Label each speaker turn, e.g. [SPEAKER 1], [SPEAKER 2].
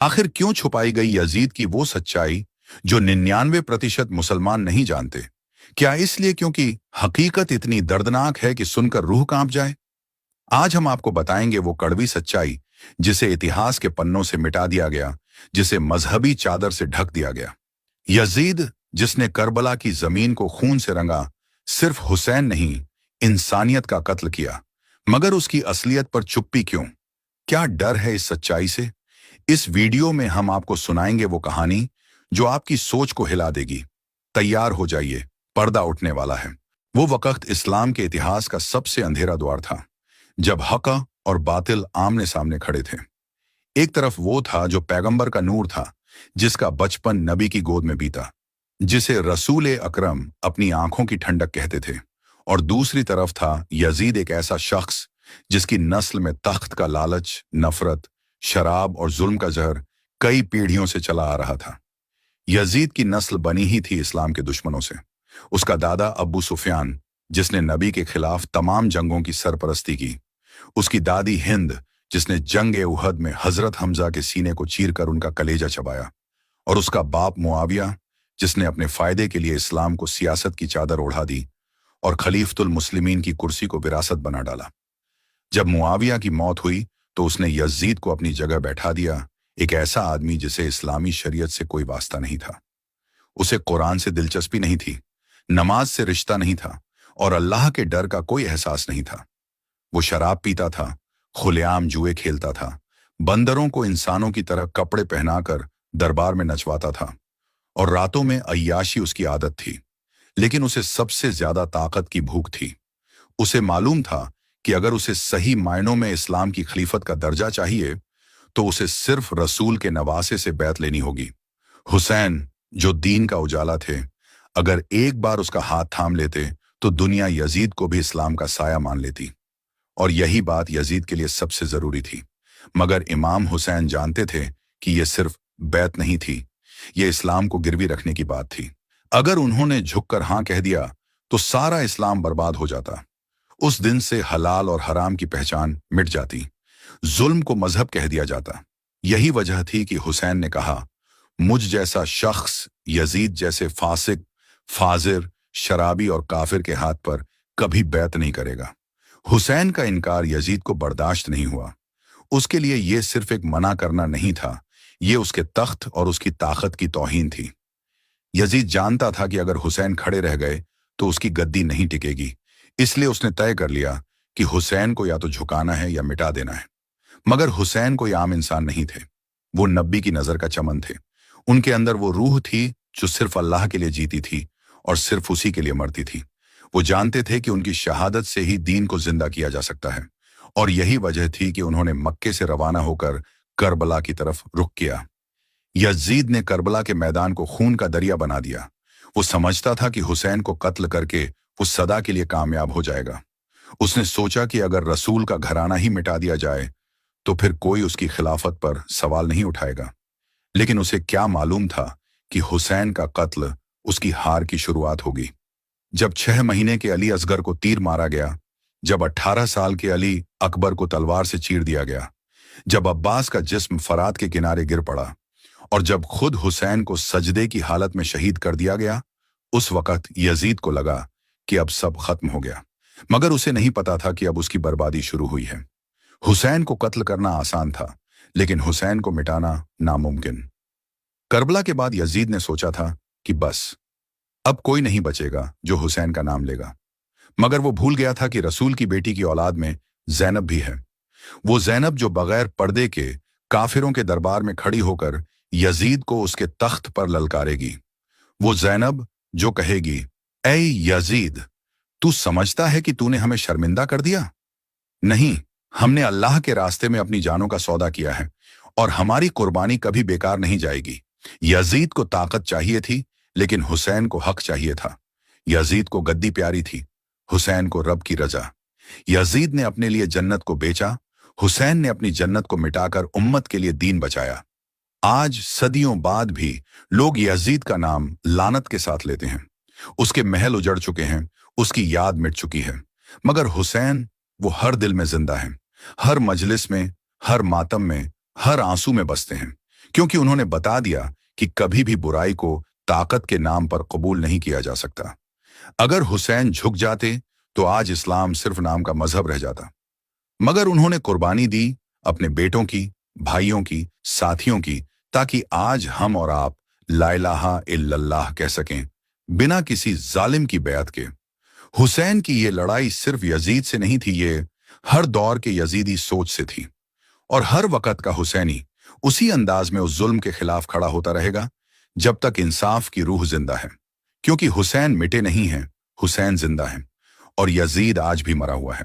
[SPEAKER 1] आखिर क्यों छुपाई गई यजीद की वो सच्चाई जो 99% मुसलमान नहीं जानते? क्या इसलिए क्योंकि हकीकत इतनी दर्दनाक है कि सुनकर रूह कांप जाए? आज हम आपको बताएंगे वो कड़वी सच्चाई जिसे इतिहास के पन्नों से मिटा दिया गया, जिसे मजहबी चादर से ढक दिया गया। यजीद, जिसने करबला की जमीन को खून से रंगा, सिर्फ हुसैन नहीं, इंसानियत का कत्ल किया। मगर उसकी असलियत पर चुप्पी क्यों? क्या डर है इस सच्चाई से? इस वीडियो में हम आपको सुनाएंगे वो कहानी जो आपकी सोच को हिला देगी। तैयार हो जाइए, पर्दा उठने वाला है। वो वक्त इस्लाम के इतिहास का सबसे अंधेरा द्वार था, जब हक और बातिल आमने सामने खड़े थे। एक तरफ वो था जो पैगंबर का नूर था, जिसका बचपन नबी की गोद में बीता, जिसे रसूल अकरम अपनी आंखों की ठंडक कहते थे। और दूसरी तरफ था यजीद, एक ऐसा शख्स जिसकी नस्ल में तख्त का लालच, नफरत, शराब और जुल्म का जहर कई पीढ़ियों से चला आ रहा था। यजीद की नस्ल बनी ही थी इस्लाम के दुश्मनों से। उसका दादा अबू सुफियान, जिसने नबी के खिलाफ तमाम जंगों की सरपरस्ती की। उसकी दादी हिंद, जिसने जंग उहद में हजरत हमजा के सीने को चीरकर उनका कलेजा चबाया। और उसका बाप मुआविया, जिसने अपने फायदे के लिए इस्लाम को सियासत की चादर ओढ़ा दी और खलीफतुल मुस्लिमीन की कुर्सी को विरासत बना डाला। जब मुआविया की मौत हुई तो उसने यजीद को अपनी जगह बैठा दिया, एक ऐसा आदमी जिसे इस्लामी शरीयत से कोई वास्ता नहीं था। उसे कुरान से दिलचस्पी नहीं थी, नमाज से रिश्ता नहीं था और अल्लाह के डर का कोई एहसास नहीं था। वो शराब पीता था, खुलेआम जुए खेलता था, बंदरों को इंसानों की तरह कपड़े पहनाकर दरबार में नचवाता था और रातों में अय्याशी उसकी आदत थी। लेकिन उसे सबसे ज्यादा ताकत की भूख थी। उसे मालूम था कि अगर उसे सही मायनों में इस्लाम की खलीफत का दर्जा चाहिए तो उसे सिर्फ रसूल के नवासे से बैत लेनी होगी। हुसैन, जो दीन का उजाला थे, अगर एक बार उसका हाथ थाम लेते तो दुनिया यजीद को भी इस्लाम का साया मान लेती। और यही बात यजीद के लिए सबसे जरूरी थी। मगर इमाम हुसैन जानते थे कि यह सिर्फ बैत नहीं थी, यह इस्लाम को गिरवी रखने की बात थी। अगर उन्होंने झुककर हां कह दिया तो सारा इस्लाम बर्बाद हो जाता। उस दिन से हलाल और हराम की पहचान मिट जाती, जुल्म को मजहब कह दिया जाता। यही वजह थी कि हुसैन ने कहा, मुझ जैसा शख्स यजीद जैसे फासिक, फाजिर, शराबी और काफिर के हाथ पर कभी बैत नहीं करेगा। हुसैन का इनकार यजीद को बर्दाश्त नहीं हुआ। उसके लिए यह सिर्फ एक मना करना नहीं था, यह उसके तख्त और उसकी ताकत की तौहीन थी। यजीद जानता था कि अगर हुसैन खड़े रह गए तो उसकी गद्दी नहीं टिकेगी, इसलिए उसने तय कर लिया कि हुसैन को या तो झुकाना है या मिटा देना है। मगर हुसैन कोई आम इंसान नहीं थे, वो नबी की नजर का चमन थे। उनके अंदर वो रूह थी जो सिर्फ अल्लाह के लिए जीती थी और सिर्फ उसी के लिए मरती थी। वो जानते थे कि उनकी शहादत से ही दीन को जिंदा किया जा सकता है। और यही वजह थी कि उन्होंने मक्के से रवाना होकर करबला की तरफ रुख किया। यजीद ने करबला के मैदान को खून का दरिया बना दिया। वो समझता था कि हुसैन को कत्ल करके वो सदा के लिए कामयाब हो जाएगा। उसने सोचा कि अगर रसूल का घराना ही मिटा दिया जाए तो फिर कोई उसकी खिलाफत पर सवाल नहीं उठाएगा। लेकिन उसे क्या मालूम था कि हुसैन का कत्ल उसकी हार की शुरुआत होगी। जब 6 महीने के अली असगर को तीर मारा गया, जब 18 साल के अली अकबर को तलवार से चीर दिया गया, जब अब्बास का जिस्म फरात के किनारे गिर पड़ा और जब खुद हुसैन को सजदे की हालत में शहीद कर दिया गया, उस वक्त यजीद को लगा कि अब सब खत्म हो गया। मगर उसे नहीं पता था कि अब उसकी बर्बादी शुरू हुई है। हुसैन को कत्ल करना आसान था, लेकिन हुसैन को मिटाना नामुमकिन। करबला के बाद यजीद ने सोचा था कि बस अब कोई नहीं बचेगा जो हुसैन का नाम लेगा। मगर वो भूल गया था कि रसूल की बेटी की औलाद में जैनब भी है। वो जैनब जो बगैर पर्दे के काफिरों के दरबार में खड़ी होकर यजीद को उसके तख्त पर ललकारेगी। वो जैनब जो कहेगी, ऐ यजीद, तू समझता है कि तूने हमें शर्मिंदा कर दिया? नहीं, हमने अल्लाह के रास्ते में अपनी जानों का सौदा किया है और हमारी कुर्बानी कभी बेकार नहीं जाएगी। यजीद को ताकत चाहिए थी, लेकिन हुसैन को हक चाहिए था। यजीद को गद्दी प्यारी थी, हुसैन को रब की रजा। यजीद ने अपने लिए जन्नत को बेचा, हुसैन ने अपनी जन्नत को मिटाकर उम्मत के लिए दीन बचाया। आज सदियों बाद भी लोग यजीद का नाम लानत के साथ लेते हैं। उसके महल उजड़ चुके हैं, उसकी याद मिट चुकी है। मगर हुसैन, वो हर दिल में जिंदा है, हर मजलिस में, हर मातम में, हर आंसू में बसते हैं। क्योंकि उन्होंने बता दिया कि कभी भी बुराई को ताकत के नाम पर कबूल नहीं किया जा सकता। अगर हुसैन झुक जाते तो आज इस्लाम सिर्फ नाम का मजहब रह जाता, मगर उन्होंने कुर्बानी दी अपने बेटों की, भाइयों की, साथियों की, ताकि आज हम और आप ला इलाहा इल्लल्लाह कह सकें बिना किसी जालिम की बैत के। हुसैन की ये लड़ाई सिर्फ यजीद से नहीं थी, ये हर दौर के यजीदी सोच से थी। और हर वक्त का हुसैनी उसी अंदाज में उस जुल्म के खिलाफ खड़ा होता रहेगा जब तक इंसाफ की रूह जिंदा है। क्योंकि हुसैन मिटे नहीं हैं, हुसैन जिंदा है, और यजीद आज भी मरा हुआ है।